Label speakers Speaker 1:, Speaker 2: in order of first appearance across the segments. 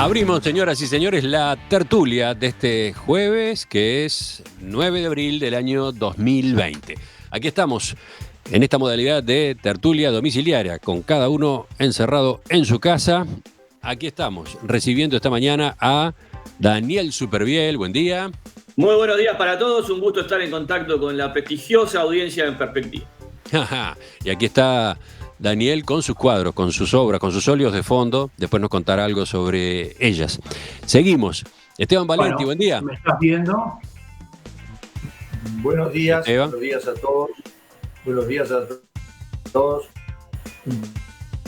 Speaker 1: Abrimos, señoras y señores, la tertulia de este jueves, que es 9 de abril del año 2020. Aquí estamos en esta modalidad de tertulia domiciliaria, con cada uno encerrado en su casa. Aquí estamos recibiendo esta mañana a Daniel Superviel. Buen día.
Speaker 2: Muy buenos días para todos, un gusto estar en contacto con la prestigiosa audiencia en Perspectiva.
Speaker 1: Y aquí está Daniel con sus cuadros, con sus obras, con sus óleos de fondo. Después nos contará algo sobre ellas. Seguimos. Esteban Valenti, buen día.
Speaker 3: ¿Me estás viendo?
Speaker 4: Buenos días,
Speaker 1: Esteban.
Speaker 4: buenos días a todos. Buenos días a todos. Un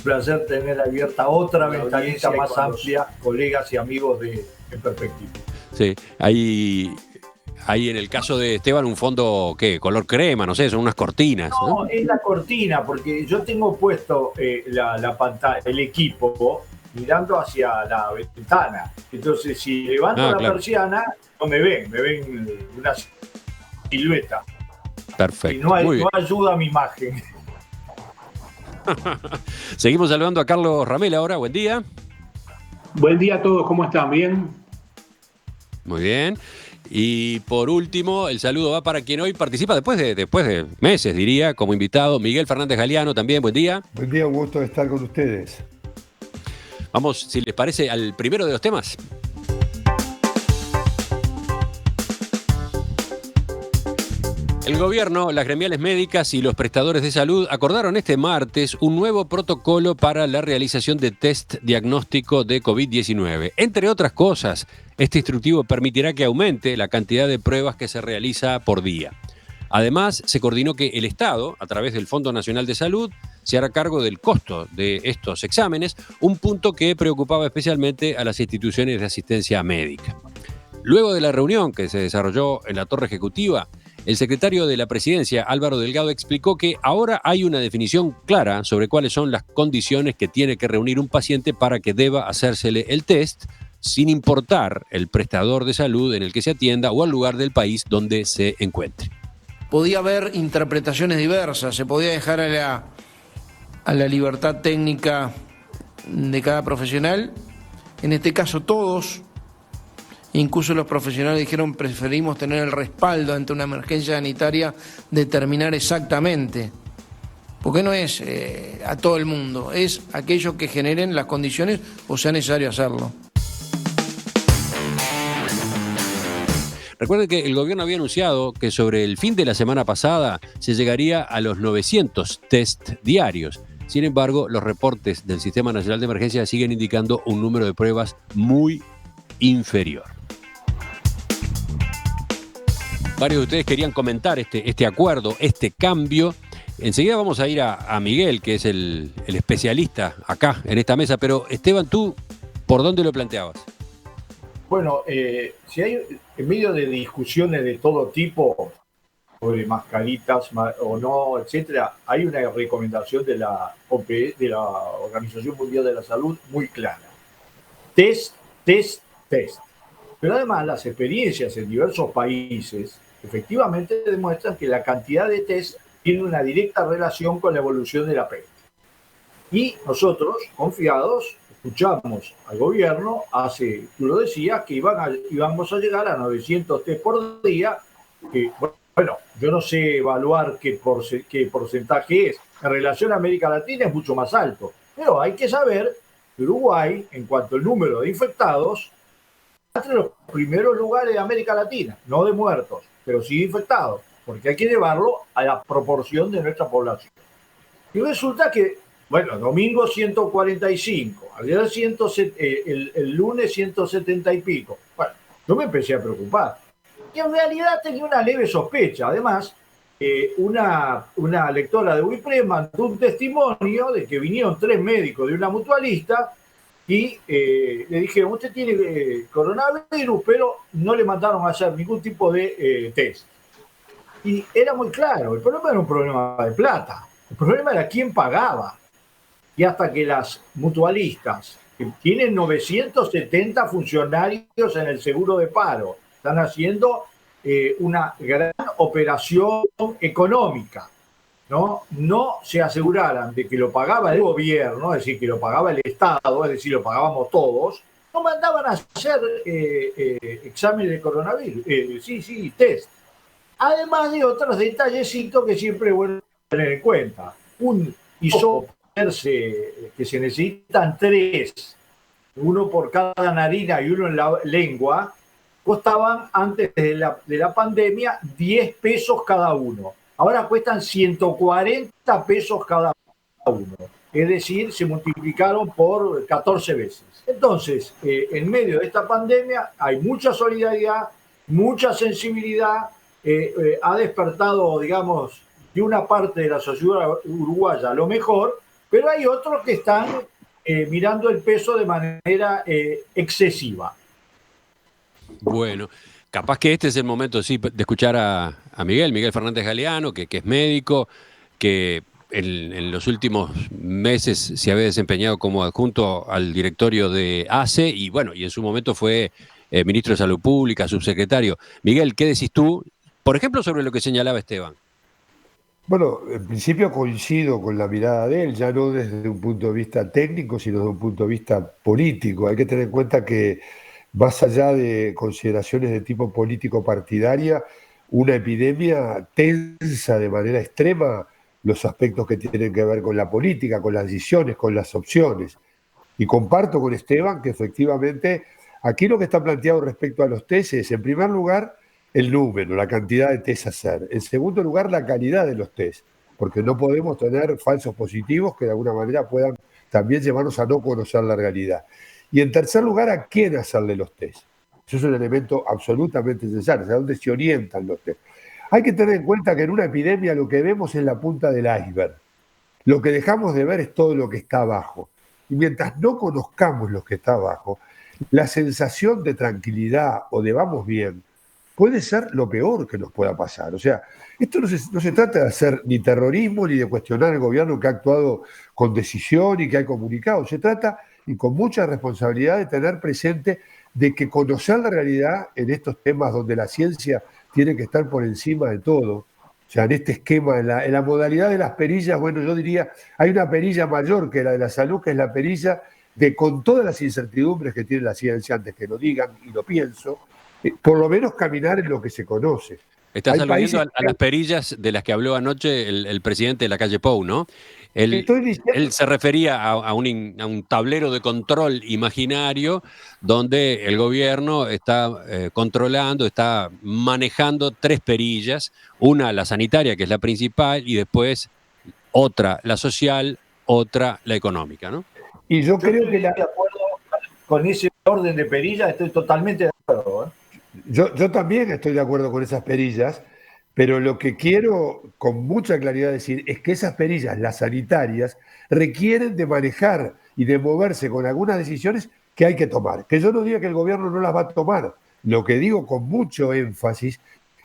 Speaker 4: placer tener abierta otra ventanita más amplia, colegas y amigos de Perspectiva.
Speaker 1: Sí, hay en el caso de Esteban un fondo, ¿qué? Color crema, no sé, son unas cortinas.
Speaker 4: No, es la cortina, porque yo tengo puesto la pantalla, el equipo, mirando hacia la ventana. Entonces, si levanto la persiana, no me ven una silueta.
Speaker 1: Perfecto.
Speaker 4: Y no ayuda a mi imagen.
Speaker 1: Seguimos saludando a Carlos Ramel ahora, buen día.
Speaker 3: Buen día a todos, ¿cómo están? ¿Bien?
Speaker 1: Muy bien. Y por último, el saludo va para quien hoy participa después de meses, diría, como invitado, Miguel Fernández Galeano también, buen día.
Speaker 5: Buen día, un gusto de estar con ustedes.
Speaker 1: Vamos, si les parece, al primero de los temas. El gobierno, las gremiales médicas y los prestadores de salud acordaron este martes un nuevo protocolo para la realización de test diagnóstico de COVID-19. Entre otras cosas, este instructivo permitirá que aumente la cantidad de pruebas que se realiza por día. Además, se coordinó que el Estado, a través del Fondo Nacional de Salud, se hará cargo del costo de estos exámenes, un punto que preocupaba especialmente a las instituciones de asistencia médica. Luego de la reunión que se desarrolló en la Torre Ejecutiva, el secretario de la Presidencia, Álvaro Delgado, explicó que ahora hay una definición clara sobre cuáles son las condiciones que tiene que reunir un paciente para que deba hacérsele el test, sin importar el prestador de salud en el que se atienda o el lugar del país donde se encuentre.
Speaker 6: Podía haber interpretaciones diversas, se podía dejar a la libertad técnica de cada profesional. En este caso todos, incluso los profesionales dijeron preferimos tener el respaldo ante una emergencia sanitaria, determinar exactamente. Porque no es a todo el mundo, es aquellos que generen las condiciones o sea necesario hacerlo.
Speaker 1: Recuerden que el gobierno había anunciado que sobre el fin de la semana pasada se llegaría a los 900 test diarios. Sin embargo, los reportes del Sistema Nacional de Emergencia siguen indicando un número de pruebas muy inferior. Varios de ustedes querían comentar este acuerdo, este cambio. Enseguida vamos a ir a Miguel, que es el especialista acá en esta mesa. Pero Esteban, ¿tú por dónde lo planteabas?
Speaker 4: Bueno, si hay en medio de discusiones de todo tipo, sobre mascaritas o no, etcétera, hay una recomendación de la OPS, de la Organización Mundial de la Salud, muy clara. Test. Pero además las experiencias en diversos países efectivamente demuestran que la cantidad de test tiene una directa relación con la evolución de la peste. Y nosotros, confiados, escuchamos al gobierno, tú lo decías, que íbamos a llegar a 900 test por día, que, bueno, yo no sé evaluar qué porcentaje es. En relación a América Latina es mucho más alto, pero hay que saber que Uruguay, en cuanto al número de infectados, entre los primeros lugares de América Latina, no de muertos, pero sí de infectados, porque hay que llevarlo a la proporción de nuestra población. Y resulta que, bueno, domingo 145, ayer el lunes 170 y pico. Bueno, yo me empecé a preocupar. Y en realidad tenía una leve sospecha. Además, una lectora de UIPRE mandó un testimonio de que vinieron 3 médicos de una mutualista y le dijeron, usted tiene coronavirus, pero no le mandaron a hacer ningún tipo de test. Y era muy claro, el problema era un problema de plata, el problema era quién pagaba. Y hasta que las mutualistas, que tienen 970 funcionarios en el seguro de paro, están haciendo una gran operación económica, no se aseguraran de que lo pagaba el gobierno, es decir, que lo pagaba el Estado, es decir, lo pagábamos todos, no mandaban a hacer exámenes de coronavirus, test. Además de otros detallecitos que siempre es bueno tener en cuenta. Un hisopo que se necesitan 3, uno por cada narina y uno en la lengua, costaban antes de la pandemia 10 pesos cada uno. Ahora cuestan 140 pesos cada uno. Es decir, se multiplicaron por 14 veces. Entonces, en medio de esta pandemia hay mucha solidaridad, mucha sensibilidad, ha despertado, digamos, de una parte de la sociedad uruguaya lo mejor, pero hay otros que están mirando el peso de manera excesiva.
Speaker 1: Bueno, capaz que este es el momento, sí, de escuchar a Miguel Fernández Galeano, que es médico, que en los últimos meses se había desempeñado como adjunto al directorio de ACE y bueno, y en su momento fue ministro de Salud Pública, subsecretario. Miguel, ¿qué decís tú, por ejemplo, sobre lo que señalaba Esteban?
Speaker 5: Bueno, en principio coincido con la mirada de él, ya no desde un punto de vista técnico, sino desde un punto de vista político. Hay que tener en cuenta que más allá de consideraciones de tipo político partidaria, una epidemia tensa de manera extrema los aspectos que tienen que ver con la política, con las decisiones, con las opciones. Y comparto con Esteban que efectivamente aquí lo que está planteado respecto a los test es, en primer lugar, el número, la cantidad de test a hacer. En segundo lugar, la calidad de los test, porque no podemos tener falsos positivos que de alguna manera puedan también llevarnos a no conocer la realidad. Y en tercer lugar, ¿a quién hacerle los test? Eso es un elemento absolutamente necesario, ¿a dónde se orientan los test? Hay que tener en cuenta que en una epidemia lo que vemos es la punta del iceberg. Lo que dejamos de ver es todo lo que está abajo. Y mientras no conozcamos lo que está abajo, la sensación de tranquilidad o de vamos bien puede ser lo peor que nos pueda pasar. O sea, esto no se trata de hacer ni terrorismo ni de cuestionar al gobierno que ha actuado con decisión y que ha comunicado. Se trata, y con mucha responsabilidad, de tener presente de que conocer la realidad en estos temas donde la ciencia tiene que estar por encima de todo. O sea, en este esquema, en la modalidad de las perillas, bueno, yo diría, hay una perilla mayor que la de la salud, que es la perilla de, con todas las incertidumbres que tiene la ciencia, antes que lo digan, y lo pienso, por lo menos caminar en lo que se conoce.
Speaker 1: Estás aludiendo a las perillas de las que habló anoche el presidente de la calle Pou, ¿no? Él se refería a un tablero de control imaginario donde el gobierno está controlando, está manejando 3 perillas, una la sanitaria, que es la principal, y después otra la social, otra la económica, ¿no?
Speaker 4: Y yo creo que de acuerdo con ese orden de perillas, estoy totalmente de acuerdo, ¿eh?
Speaker 5: Yo también estoy de acuerdo con esas perillas, pero lo que quiero con mucha claridad decir es que esas perillas, las sanitarias, requieren de manejar y de moverse con algunas decisiones que hay que tomar. Que yo no diga que el gobierno no las va a tomar. Lo que digo con mucho énfasis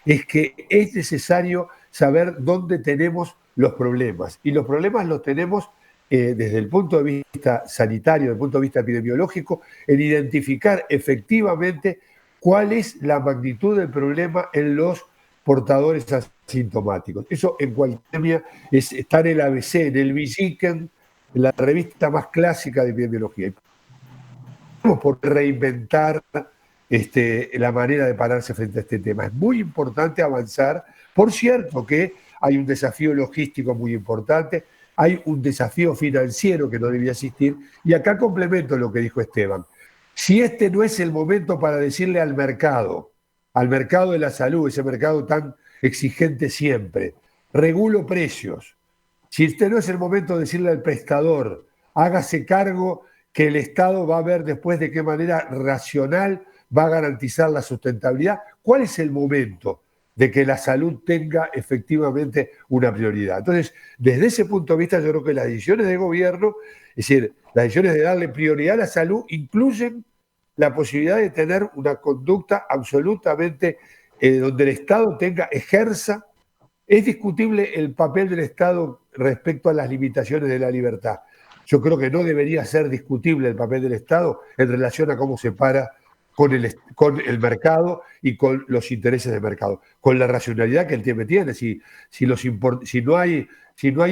Speaker 5: es que es necesario saber dónde tenemos los problemas. Y los problemas los tenemos desde el punto de vista sanitario, desde el punto de vista epidemiológico, en identificar efectivamente cuál es la magnitud del problema en los portadores asintomáticos. Eso en cualquier epidemia está en el ABC, en el Visiken, en la revista más clásica de epidemiología. Tenemos por reinventar la manera de pararse frente a este tema. Es muy importante avanzar. Por cierto que hay un desafío logístico muy importante, hay un desafío financiero que no debía existir, y acá complemento lo que dijo Esteban. Si este no es el momento para decirle al mercado de la salud, ese mercado tan exigente siempre, regulo precios. Si este no es el momento de decirle al prestador, hágase cargo que el Estado va a ver después de qué manera racional va a garantizar la sustentabilidad, ¿cuál es el momento de que la salud tenga efectivamente una prioridad? Entonces, desde ese punto de vista, yo creo que las decisiones de gobierno, es decir, las decisiones de darle prioridad a la salud, incluyen la posibilidad de tener una conducta absolutamente donde el Estado ejerza. Es discutible el papel del Estado respecto a las limitaciones de la libertad. Yo creo que no debería ser discutible el papel del Estado en relación a cómo se para con el mercado y con los intereses del mercado, con la racionalidad que el tiene. Si no hay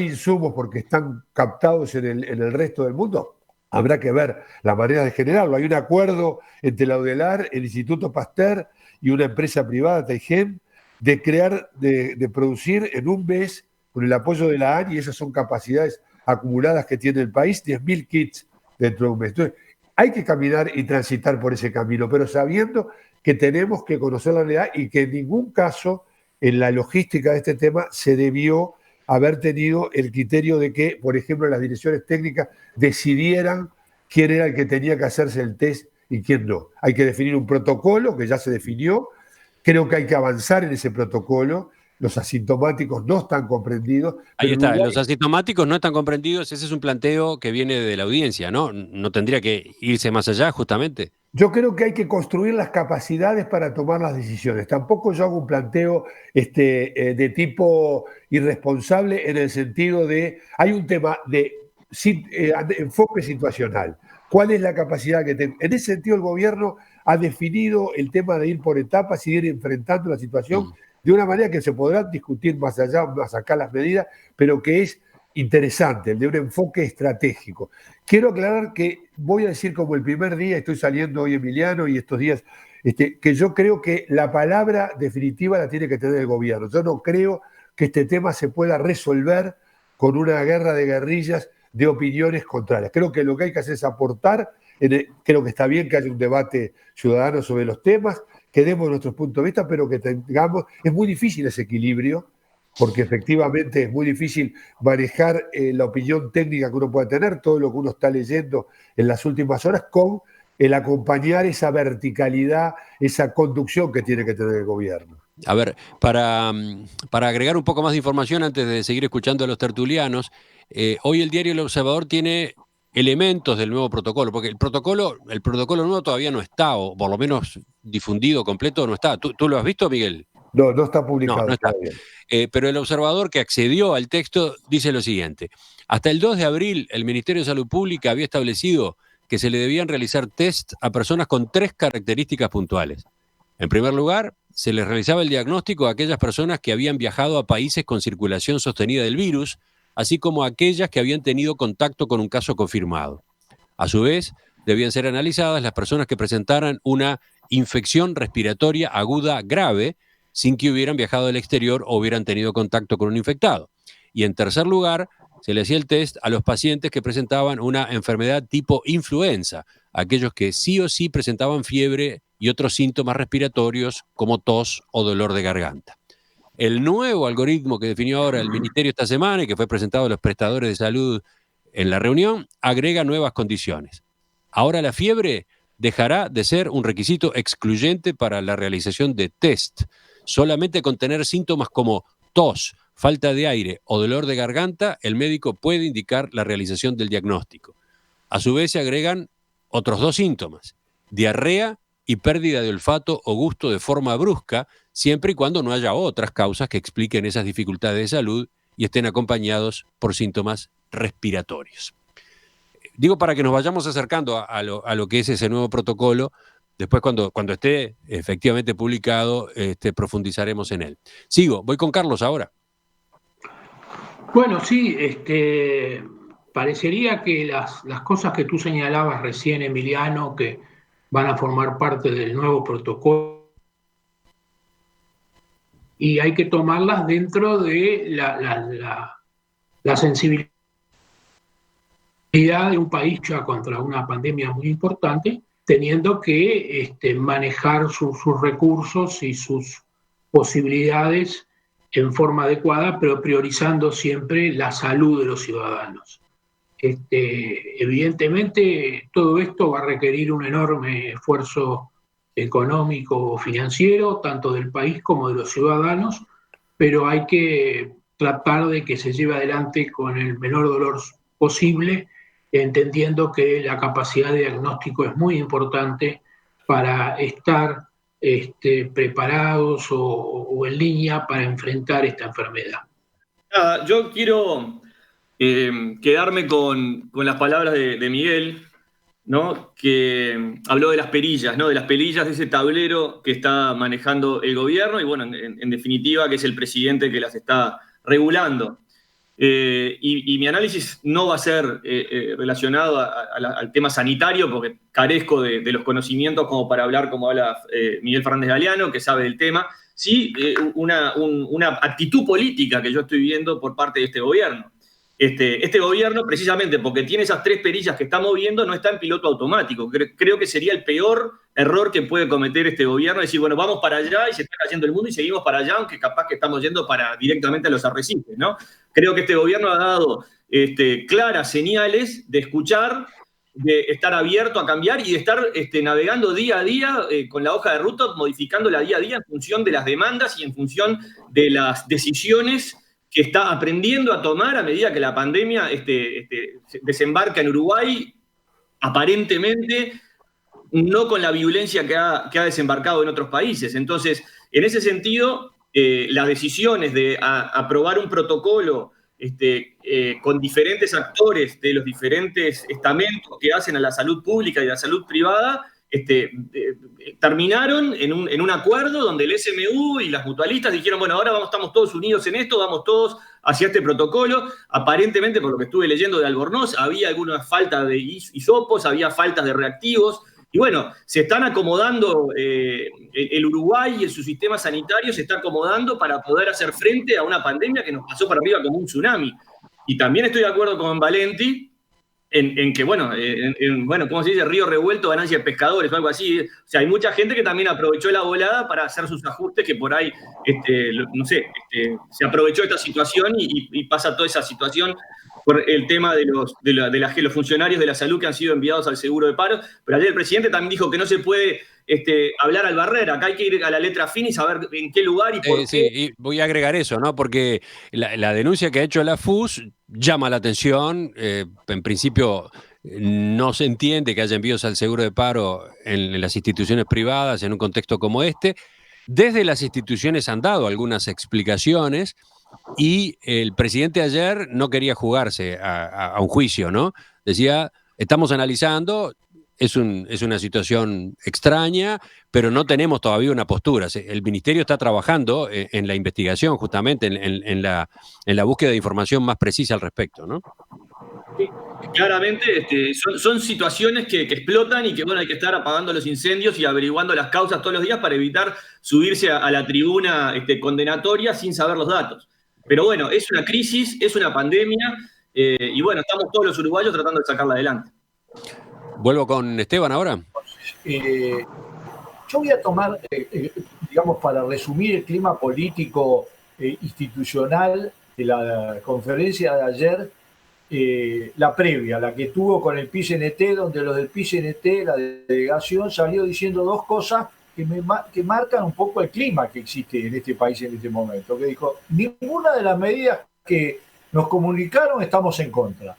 Speaker 5: insumos porque están captados en el resto del mundo, Habrá que ver la manera de generarlo. Hay un acuerdo entre la UDELAR, el Instituto Pasteur y una empresa privada, Taigem, de crear, de producir en un mes, con el apoyo de la ANI, y esas son capacidades acumuladas que tiene el país, 10.000 kits dentro de un mes. Entonces, hay que caminar y transitar por ese camino, pero sabiendo que tenemos que conocer la realidad y que en ningún caso en la logística de este tema se debió haber tenido el criterio de que, por ejemplo, las direcciones técnicas decidieran quién era el que tenía que hacerse el test y quién no. Hay que definir un protocolo que ya se definió. Creo que hay que avanzar en ese protocolo. Los asintomáticos no están comprendidos.
Speaker 1: Ahí está,
Speaker 5: Uruguay,
Speaker 1: los asintomáticos no están comprendidos, ese es un planteo que viene de la audiencia, ¿no? No tendría que irse más allá, justamente.
Speaker 5: yo creo que hay que construir las capacidades para tomar las decisiones. Tampoco yo hago un planteo de tipo irresponsable en el sentido de, hay un tema de enfoque situacional. ¿Cuál es la capacidad que tengo? En ese sentido, el gobierno ha definido el tema de ir por etapas y ir enfrentando la situación de una manera que se podrá discutir más allá, más acá las medidas, pero que es interesante, el de un enfoque estratégico. Quiero aclarar que voy a decir como el primer día, estoy saliendo hoy, Emiliano, y estos días, que yo creo que la palabra definitiva la tiene que tener el gobierno. Yo no creo que este tema se pueda resolver con una guerra de guerrillas de opiniones contrarias. Creo que lo que hay que hacer es aportar, creo que está bien que haya un debate ciudadano sobre los temas, que demos nuestros puntos de vista, pero que tengamos, es muy difícil ese equilibrio, porque efectivamente es muy difícil manejar la opinión técnica que uno pueda tener, todo lo que uno está leyendo en las últimas horas, con el acompañar esa verticalidad, esa conducción que tiene que tener el gobierno.
Speaker 1: A ver, para agregar un poco más de información antes de seguir escuchando a los tertulianos, hoy el diario El Observador tiene elementos del nuevo protocolo, porque el protocolo nuevo todavía no está, o por lo menos difundido completo no está. ¿Tú lo has visto, Miguel?
Speaker 5: No, no está publicado.
Speaker 1: No está. Pero el Observador, que accedió al texto, dice lo siguiente. Hasta el 2 de abril, el Ministerio de Salud Pública había establecido que se le debían realizar test a personas con 3 características puntuales. En primer lugar, se les realizaba el diagnóstico a aquellas personas que habían viajado a países con circulación sostenida del virus, así como a aquellas que habían tenido contacto con un caso confirmado. A su vez, debían ser analizadas las personas que presentaran una infección respiratoria aguda grave, sin que hubieran viajado al exterior o hubieran tenido contacto con un infectado. Y en tercer lugar, se le hacía el test a los pacientes que presentaban una enfermedad tipo influenza, aquellos que sí o sí presentaban fiebre y otros síntomas respiratorios como tos o dolor de garganta. El nuevo algoritmo que definió ahora el Ministerio esta semana y que fue presentado a los prestadores de salud en la reunión, agrega nuevas condiciones. Ahora la fiebre dejará de ser un requisito excluyente para la realización de test. Solamente con tener síntomas como tos, falta de aire o dolor de garganta, el médico puede indicar la realización del diagnóstico. A su vez se agregan otros 2 síntomas, diarrea y pérdida de olfato o gusto de forma brusca, siempre y cuando no haya otras causas que expliquen esas dificultades de salud y estén acompañados por síntomas respiratorios. Digo para que nos vayamos acercando a lo que es ese nuevo protocolo. Después, cuando esté efectivamente publicado, profundizaremos en él. Voy con Carlos ahora.
Speaker 3: Bueno, sí, parecería que las cosas que tú señalabas recién, Emiliano, que van a formar parte del nuevo protocolo, y hay que tomarlas dentro de la sensibilidad de un país ya contra una pandemia muy importante, teniendo que manejar sus recursos y sus posibilidades en forma adecuada, pero priorizando siempre la salud de los ciudadanos. Evidentemente, todo esto va a requerir un enorme esfuerzo económico o financiero, tanto del país como de los ciudadanos, pero hay que tratar de que se lleve adelante con el menor dolor posible, entendiendo que la capacidad de diagnóstico es muy importante para estar preparados o en línea para enfrentar esta enfermedad.
Speaker 2: Yo quiero quedarme con las palabras de Miguel, ¿no? Que habló de las perillas, ¿no? De las perillas de ese tablero que está manejando el gobierno y, bueno, en definitiva, que es el presidente que las está regulando. Y mi análisis no va a ser relacionado al tema sanitario, porque carezco de los conocimientos como para hablar como habla Miguel Fernández Galeano, que sabe del tema. Sí, una actitud política que yo estoy viendo por parte de este gobierno. Este gobierno, precisamente porque tiene esas 3 perillas que está moviendo, no está en piloto automático. Creo que sería el peor error que puede cometer este gobierno, decir, bueno, vamos para allá y se está cayendo el mundo y seguimos para allá, aunque capaz que estamos yendo directamente a los arrecifes, ¿no? Creo que este gobierno ha dado claras señales de escuchar, de estar abierto a cambiar y de estar navegando día a día con la hoja de ruta, modificándola día a día en función de las demandas y en función de las decisiones que está aprendiendo a tomar a medida que la pandemia desembarca en Uruguay, aparentemente no con la violencia que ha desembarcado en otros países. Entonces, en ese sentido, las decisiones de aprobar un protocolo con diferentes actores de los diferentes estamentos que hacen a la salud pública y a la salud privada, terminaron en un acuerdo donde el SMU y las mutualistas dijeron, bueno, ahora estamos todos unidos en esto, vamos todos hacia este protocolo. Aparentemente, por lo que estuve leyendo de Albornoz, había alguna falta de hisopos, había faltas de reactivos, y bueno, se están acomodando, el Uruguay y su sistema sanitario se está acomodando para poder hacer frente a una pandemia que nos pasó para arriba como un tsunami. Y también estoy de acuerdo con Valenti en que, bueno, ¿cómo se dice? Río revuelto, ganancia de pescadores o algo así. O sea, hay mucha gente que también aprovechó la volada para hacer sus ajustes, que por ahí, no sé, se aprovechó esta situación y pasa toda esa situación por el tema de los funcionarios de la salud que han sido enviados al seguro de paro. Pero ayer el presidente también dijo que no se puede hablar al barrer, acá hay que ir a la letra fina y saber en qué lugar y por qué.
Speaker 1: Sí, y voy a agregar eso, ¿no? Porque la denuncia que ha hecho la FUS llama la atención. En principio, no se entiende que haya envíos al seguro de paro en las instituciones privadas en un contexto como este. Desde las instituciones han dado algunas explicaciones y el presidente ayer no quería jugarse a un juicio, ¿no? Decía, estamos analizando. Es una situación extraña, pero no tenemos todavía una postura. El ministerio está trabajando en la investigación, justamente en la búsqueda de información más precisa al respecto, ¿no?
Speaker 2: Sí, claramente son situaciones que explotan y que, bueno, hay que estar apagando los incendios y averiguando las causas todos los días para evitar subirse a la tribuna condenatoria sin saber los datos. Pero bueno, es una crisis, es una pandemia, y bueno, estamos todos los uruguayos tratando de sacarla adelante.
Speaker 1: Vuelvo con Esteban ahora.
Speaker 4: Yo voy a tomar, digamos, para resumir el clima político institucional de la conferencia de ayer, la previa, la que tuvo con el PICNT, donde los del PICNT, la delegación, salió diciendo 2 cosas que marcan un poco el clima que existe en este país en este momento. Que dijo, ninguna de las medidas que nos comunicaron estamos en contra.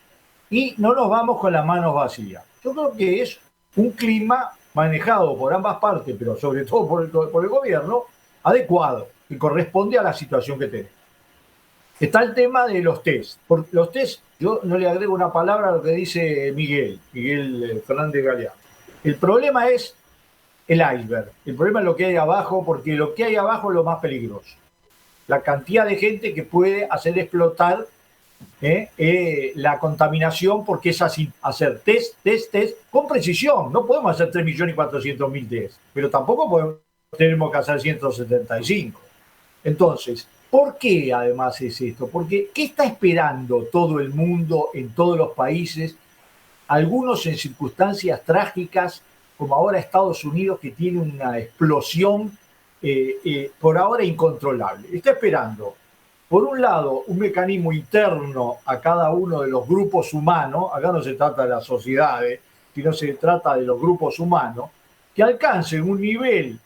Speaker 4: Y no nos vamos con las manos vacías. Yo creo que es un clima manejado por ambas partes, pero sobre todo por el gobierno, adecuado, que corresponde a la situación que tenemos. Está el tema de los test. Por los test, yo no le agrego una palabra a lo que dice Miguel Fernández Galeano. El problema es el iceberg. El problema es lo que hay abajo, porque lo que hay abajo es lo más peligroso. La cantidad de gente que puede hacer explotar la contaminación, porque es así, hacer test con precisión. No podemos hacer 3.400.000 test, pero tampoco tenemos que hacer 175. Entonces, ¿por qué además es esto? Porque ¿qué está esperando todo el mundo en todos los países? Algunos en circunstancias trágicas, como ahora Estados Unidos, que tiene una explosión por ahora incontrolable. Está esperando, por un lado, un mecanismo interno a cada uno de los grupos humanos. Acá no se trata de las sociedades, sino se trata de los grupos humanos, que alcancen un nivel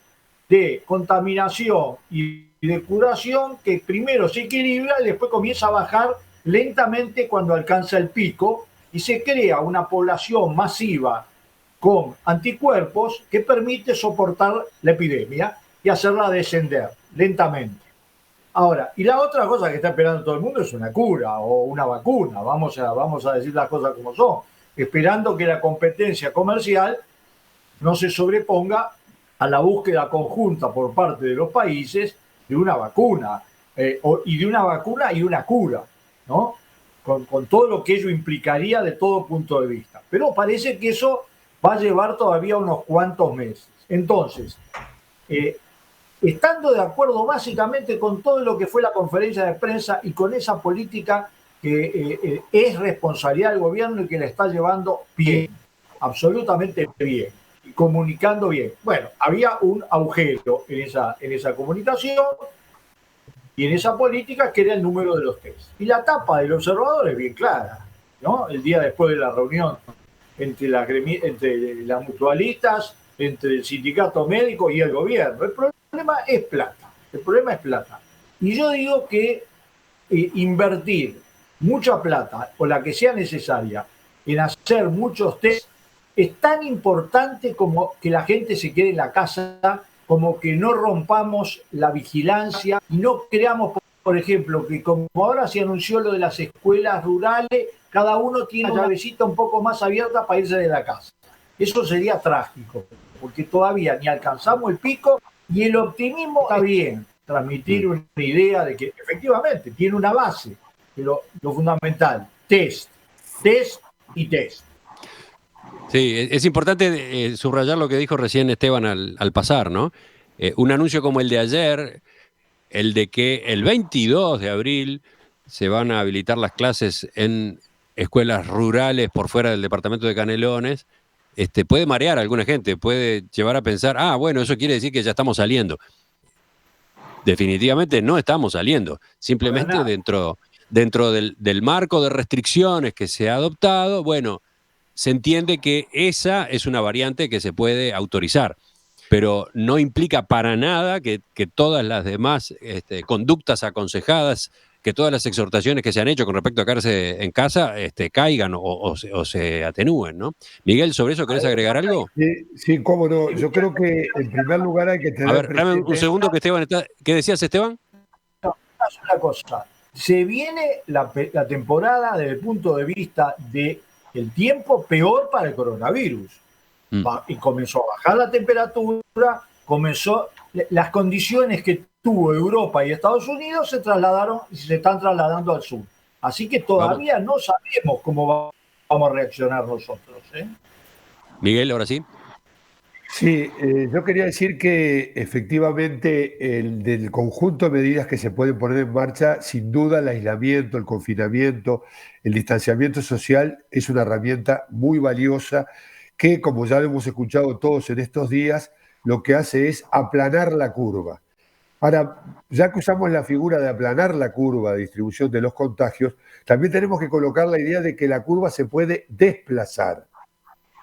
Speaker 4: de contaminación y de curación que primero se equilibra y después comienza a bajar lentamente cuando alcanza el pico y se crea una población masiva con anticuerpos que permite soportar la epidemia y hacerla descender lentamente. Ahora, y la otra cosa que está esperando todo el mundo es una cura o una vacuna. Vamos a decir las cosas como son, esperando que la competencia comercial no se sobreponga a la búsqueda conjunta por parte de los países de una vacuna, y de una vacuna y una cura, ¿no? con todo lo que ello implicaría de todo punto de vista. Pero parece que eso va a llevar todavía unos cuantos meses. Entonces, estando de acuerdo básicamente con todo lo que fue la conferencia de prensa y con esa política que es responsabilidad del gobierno y que la está llevando bien, absolutamente bien, y comunicando bien. Bueno, había un agujero en esa comunicación y en esa política, que era el número de los test. Y la tapa del observador es bien clara, ¿no? El día después de la reunión entre las mutualistas, entre el sindicato médico y el gobierno. El problema es plata. El problema es plata. Y yo digo que invertir mucha plata, o la que sea necesaria, en hacer muchos test, es tan importante como que la gente se quede en la casa, como que no rompamos la vigilancia y no creamos, por ejemplo, que como ahora se anunció lo de las escuelas rurales, cada uno tiene una llavecita un poco más abierta para irse de la casa. Eso sería trágico, porque todavía ni alcanzamos el pico y el optimismo está bien. Transmitir una idea de que efectivamente tiene una base, pero lo fundamental, test y test.
Speaker 1: Sí, es importante subrayar lo que dijo recién Esteban al pasar, ¿no? Un anuncio como el de ayer, el de que el 22 de abril se van a habilitar las clases en escuelas rurales por fuera del departamento de Canelones, puede marear a alguna gente, puede llevar a pensar, bueno, eso quiere decir que ya estamos saliendo. Definitivamente no estamos saliendo, simplemente dentro del marco de restricciones que se ha adoptado, bueno, se entiende que esa es una variante que se puede autorizar, pero no implica para nada que todas las demás conductas aconsejadas, que todas las exhortaciones que se han hecho con respecto a quedarse en casa caigan o se atenúen, ¿no? Miguel, ¿sobre eso querés agregar algo?
Speaker 5: Sí, cómo no. Yo creo que en primer lugar hay que tener
Speaker 1: A ver, dame un segundo que Esteban está... ¿Qué decías, Esteban?
Speaker 4: No, una cosa. Se viene la temporada desde el punto de vista del tiempo peor para el coronavirus. Y comenzó a bajar la temperatura, las condiciones que tuvo Europa y Estados Unidos se trasladaron y se están trasladando al sur. Así que todavía no sabemos cómo vamos a reaccionar nosotros.
Speaker 1: Miguel, ahora sí.
Speaker 5: Sí, yo quería decir que efectivamente del conjunto de medidas que se pueden poner en marcha, sin duda el aislamiento, el confinamiento, el distanciamiento social es una herramienta muy valiosa que, como ya lo hemos escuchado todos en estos días, lo que hace es aplanar la curva. Ahora, ya que usamos la figura de aplanar la curva de distribución de los contagios, también tenemos que colocar la idea de que la curva se puede desplazar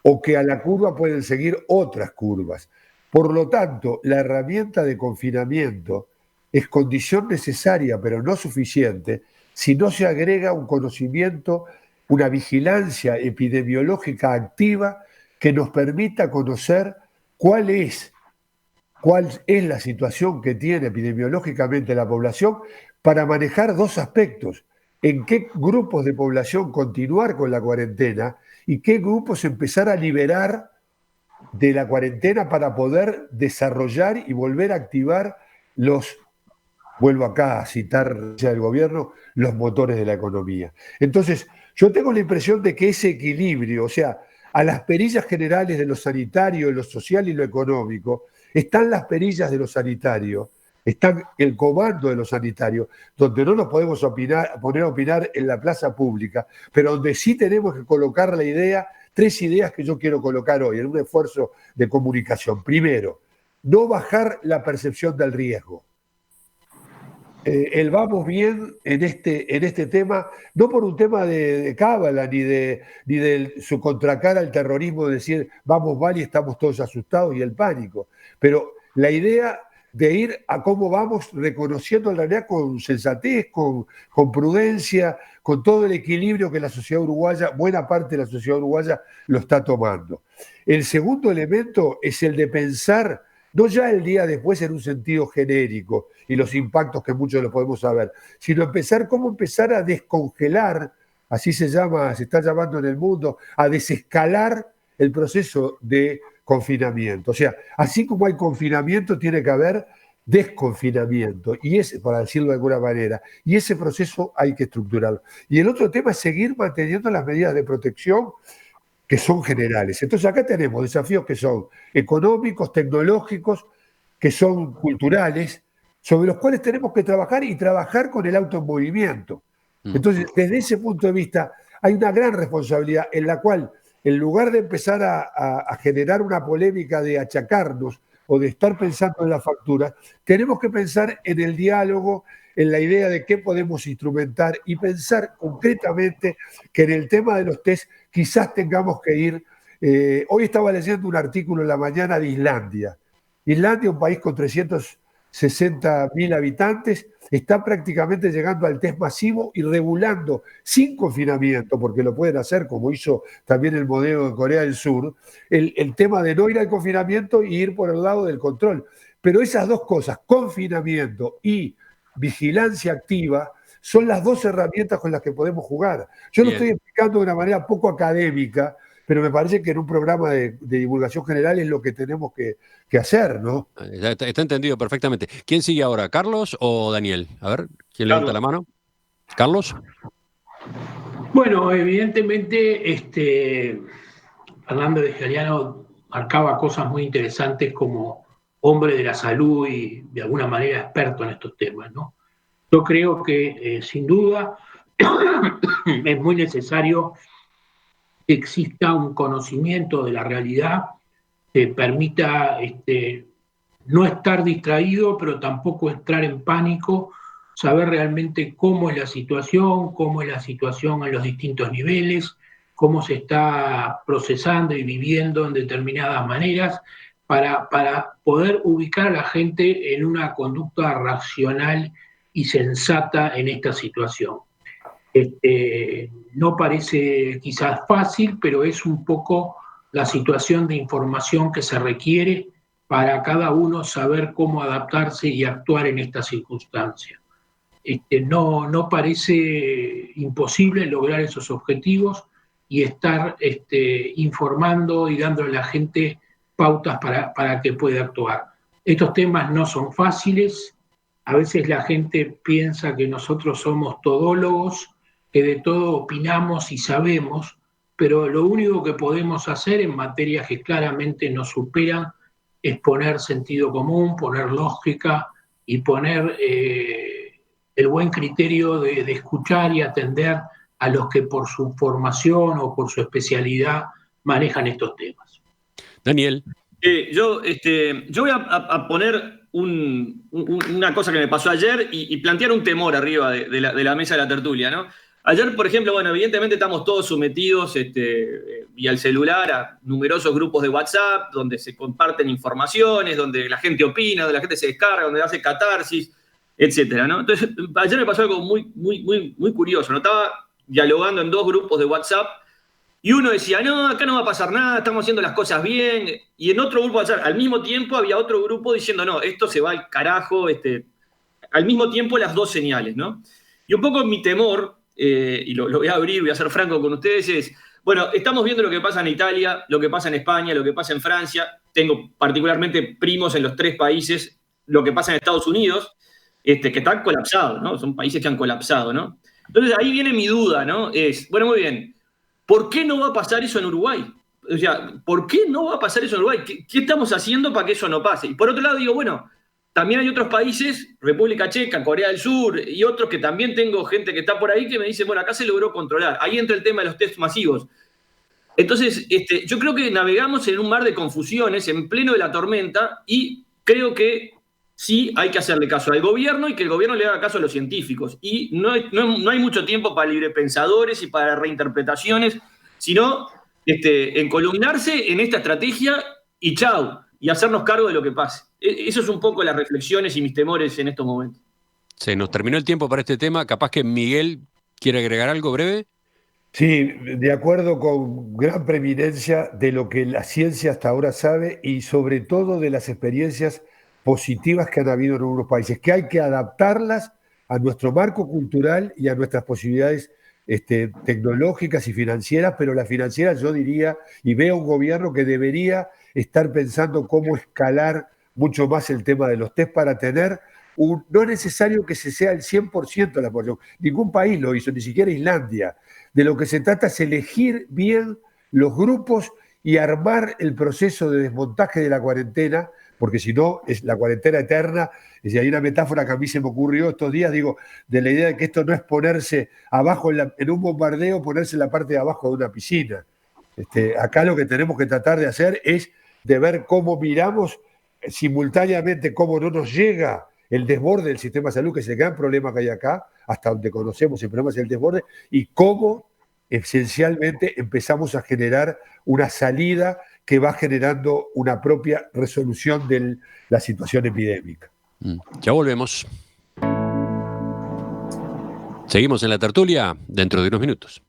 Speaker 5: o que a la curva pueden seguir otras curvas. Por lo tanto, la herramienta de confinamiento es condición necesaria, pero no suficiente, si no se agrega un conocimiento, una vigilancia epidemiológica activa que nos permita conocer cuál es la situación que tiene epidemiológicamente la población para manejar dos aspectos: en qué grupos de población continuar con la cuarentena y qué grupos empezar a liberar de la cuarentena para poder desarrollar y volver a activar vuelvo acá a citar del gobierno, los motores de la economía. Entonces, yo tengo la impresión de que ese equilibrio, o sea, a las perillas generales de lo sanitario, lo social y lo económico, están las perillas de lo sanitario, está el comando de lo sanitario, donde no nos podemos poner a opinar en la plaza pública, pero donde sí tenemos que colocar tres ideas que yo quiero colocar hoy en un esfuerzo de comunicación. Primero, no bajar la percepción del riesgo. El vamos bien en este tema, no por un tema de cábala ni de su contracara al terrorismo, de decir vamos mal y estamos todos asustados y el pánico, pero la idea de ir a cómo vamos reconociendo en realidad con sensatez, con prudencia, con todo el equilibrio que la sociedad uruguaya, buena parte de la sociedad uruguaya lo está tomando. El segundo elemento es el de pensar no ya el día después en un sentido genérico y los impactos que muchos lo podemos saber, sino cómo empezar a descongelar, así se está llamando en el mundo, a desescalar el proceso de confinamiento. O sea, así como hay confinamiento, tiene que haber desconfinamiento, y ese, para decirlo de alguna manera, y ese proceso hay que estructurarlo. Y el otro tema es seguir manteniendo las medidas de protección que son generales. Entonces acá tenemos desafíos que son económicos, tecnológicos, que son culturales, sobre los cuales tenemos que trabajar y trabajar con el auto en movimiento. Entonces, desde ese punto de vista, hay una gran responsabilidad en la cual, en lugar de empezar a generar una polémica de achacarnos o de estar pensando en la factura, tenemos que pensar en el diálogo, en la idea de qué podemos instrumentar y pensar concretamente que en el tema de los test quizás tengamos que ir. Hoy estaba leyendo un artículo en la mañana de Islandia. Islandia, un país con 360.000 habitantes, está prácticamente llegando al test masivo y regulando sin confinamiento, porque lo pueden hacer como hizo también el modelo de Corea del Sur, el tema de no ir al confinamiento y ir por el lado del control. Pero esas dos cosas, confinamiento y vigilancia activa, son las dos herramientas con las que podemos jugar. Yo lo estoy explicando de una manera poco académica, pero me parece que en un programa de divulgación general es lo que tenemos que hacer, ¿no?
Speaker 1: Está entendido perfectamente. ¿Quién sigue ahora, Carlos o Daniel? A ver, ¿quién levanta la mano? ¿Carlos?
Speaker 3: Bueno, evidentemente, Fernández Galiano marcaba cosas muy interesantes como hombre de la salud y de alguna manera experto en estos temas, ¿no? Yo creo que sin duda es muy necesario que exista un conocimiento de la realidad que permita no estar distraído, pero tampoco entrar en pánico, saber realmente cómo es la situación en los distintos niveles, cómo se está procesando y viviendo en determinadas maneras, para poder ubicar a la gente en una conducta racional y sensata en esta situación. No parece quizás fácil, pero es un poco la situación de información que se requiere para cada uno saber cómo adaptarse y actuar en esta circunstancia. No parece imposible lograr esos objetivos y estar informando y dando a la gente pautas para que pueda actuar. Estos temas no son fáciles, a veces la gente piensa que nosotros somos todólogos, que de todo opinamos y sabemos, pero lo único que podemos hacer en materias que claramente nos superan es poner sentido común, poner lógica y poner el buen criterio de escuchar y atender a los que por su formación o por su especialidad manejan estos temas.
Speaker 1: Daniel.
Speaker 2: Yo voy a poner una cosa que me pasó ayer y plantear un temor arriba de la mesa de la tertulia, ¿no? Ayer, por ejemplo, bueno, evidentemente estamos todos sometidos vía el celular a numerosos grupos de WhatsApp donde se comparten informaciones, donde la gente opina, donde la gente se descarga, donde hace catarsis, etcétera, ¿no? Entonces, ayer me pasó algo muy curioso, ¿no? Estaba dialogando en dos grupos de WhatsApp y uno decía, no, acá no va a pasar nada, estamos haciendo las cosas bien. Y en otro grupo de WhatsApp, al mismo tiempo, había otro grupo diciendo, no, esto se va al carajo. Al mismo tiempo, las dos señales, ¿no? Y un poco mi temor, y lo voy a abrir, voy a ser franco con ustedes, es, bueno, estamos viendo lo que pasa en Italia, lo que pasa en España, lo que pasa en Francia. Tengo particularmente primos en los tres países, lo que pasa en Estados Unidos, que están colapsados, ¿no? Son países que han colapsado, ¿no? Entonces, ahí viene mi duda, ¿no? Es, bueno, muy bien, ¿por qué no va a pasar eso en Uruguay? O sea, ¿por qué no va a pasar eso en Uruguay? ¿Qué estamos haciendo para que eso no pase? Y por otro lado digo, bueno, también hay otros países, República Checa, Corea del Sur y otros que también tengo gente que está por ahí que me dice, bueno, acá se logró controlar. Ahí entra el tema de los test masivos. Entonces, yo creo que navegamos en un mar de confusiones en pleno de la tormenta y creo que sí hay que hacerle caso al gobierno y que el gobierno le haga caso a los científicos. Y no hay mucho tiempo para librepensadores y para reinterpretaciones, sino encolumnarse en esta estrategia y chau, y hacernos cargo de lo que pase. Eso es un poco las reflexiones y mis temores en estos momentos.
Speaker 1: Se nos terminó el tiempo para este tema. Capaz que Miguel quiere agregar algo breve.
Speaker 5: Sí, de acuerdo con gran preeminencia de lo que la ciencia hasta ahora sabe y sobre todo de las experiencias positivas que han habido en algunos países, que hay que adaptarlas a nuestro marco cultural y a nuestras posibilidades tecnológicas y financieras, pero las financieras yo diría, y veo un gobierno que debería estar pensando cómo escalar mucho más el tema de los test para tener no es necesario que se sea el 100% de la población. Ningún país lo hizo, ni siquiera Islandia. De lo que se trata es elegir bien los grupos y armar el proceso de desmontaje de la cuarentena, porque si no, es la cuarentena eterna. Y hay una metáfora que a mí se me ocurrió estos días, digo, de la idea de que esto no es ponerse abajo en un bombardeo, ponerse en la parte de abajo de una piscina. Acá lo que tenemos que tratar de hacer es de ver cómo miramos simultáneamente cómo no nos llega el desborde del sistema de salud, que es el gran problema que hay acá, hasta donde conocemos el problema es el desborde, y cómo esencialmente empezamos a generar una salida que va generando una propia resolución de la situación epidémica.
Speaker 1: Ya volvemos. Seguimos en la tertulia dentro de unos minutos.